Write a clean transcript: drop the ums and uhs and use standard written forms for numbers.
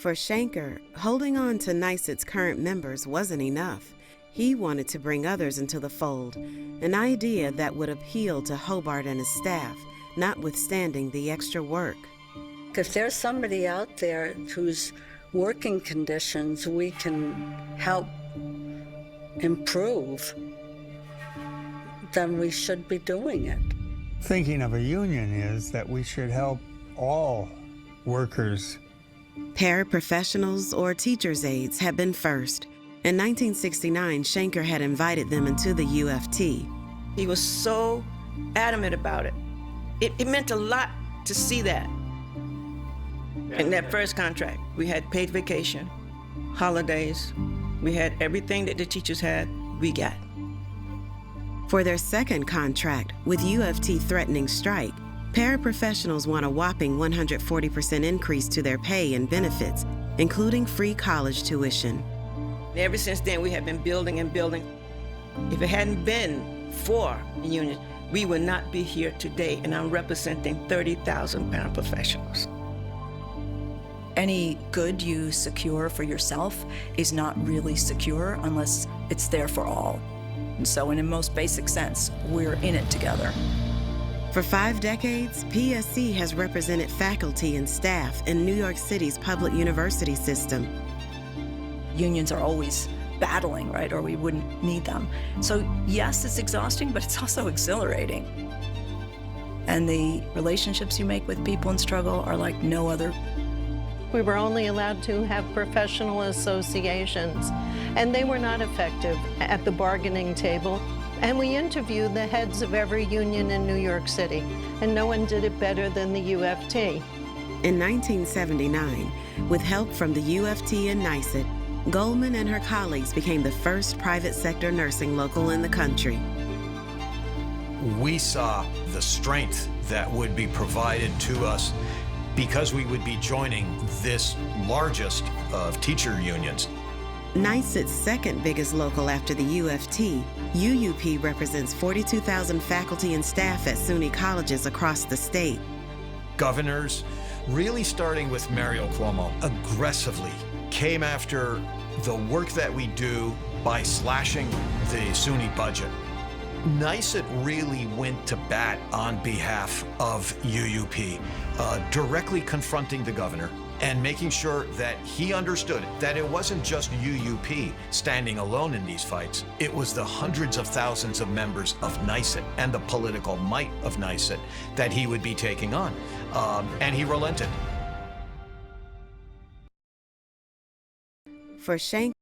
For Shanker, holding on to NYSUT's current members wasn't enough. He wanted to bring others into the fold, an idea that would appeal to Hobart and his staff, notwithstanding the extra work. If there's somebody out there whose working conditions we can help improve, then we should be doing it. Thinking of a union is that we should help all workers. Paraprofessionals or teacher's aides had been first. In 1969, Shanker had invited them into the UFT. He was so adamant about it. It meant a lot to see that. In that first contract, we had paid vacation, holidays, we had everything that the teachers had, we got. For their second contract, with UFT threatening strike, paraprofessionals won a whopping 140% increase to their pay and benefits, including free college tuition. Ever since then, we have been building and building. If it hadn't been for the union, we would not be here today, and I'm representing 30,000 paraprofessionals. Any good you secure for yourself is not really secure unless it's there for all. And so in a most basic sense, we're in it together. For 5 decades, PSC has represented faculty and staff in New York City's public university system. Unions are always battling, right, or we wouldn't need them. So yes, it's exhausting, but it's also exhilarating. And the relationships you make with people in struggle are like no other. We were only allowed to have professional associations, and they were not effective at the bargaining table. And we interviewed the heads of every union in New York City, and no one did it better than the UFT. In 1979, with help from the UFT and NYSUT, Goldman and her colleagues became the first private sector nursing local in the country. We saw the strength that would be provided to us because we would be joining this largest of teacher unions. NYSUT's second biggest local after the UFT, UUP represents 42,000 faculty and staff at SUNY colleges across the state. Governors, really starting with Mario Cuomo, aggressively came after the work that we do by slashing the SUNY budget. NYSUT really went to bat on behalf of UUP, directly confronting the governor and making sure that he understood that it wasn't just UUP standing alone in these fights. It was the hundreds of thousands of members of NYSUT and the political might of NYSUT that he would be taking on, and he relented. For Shanker,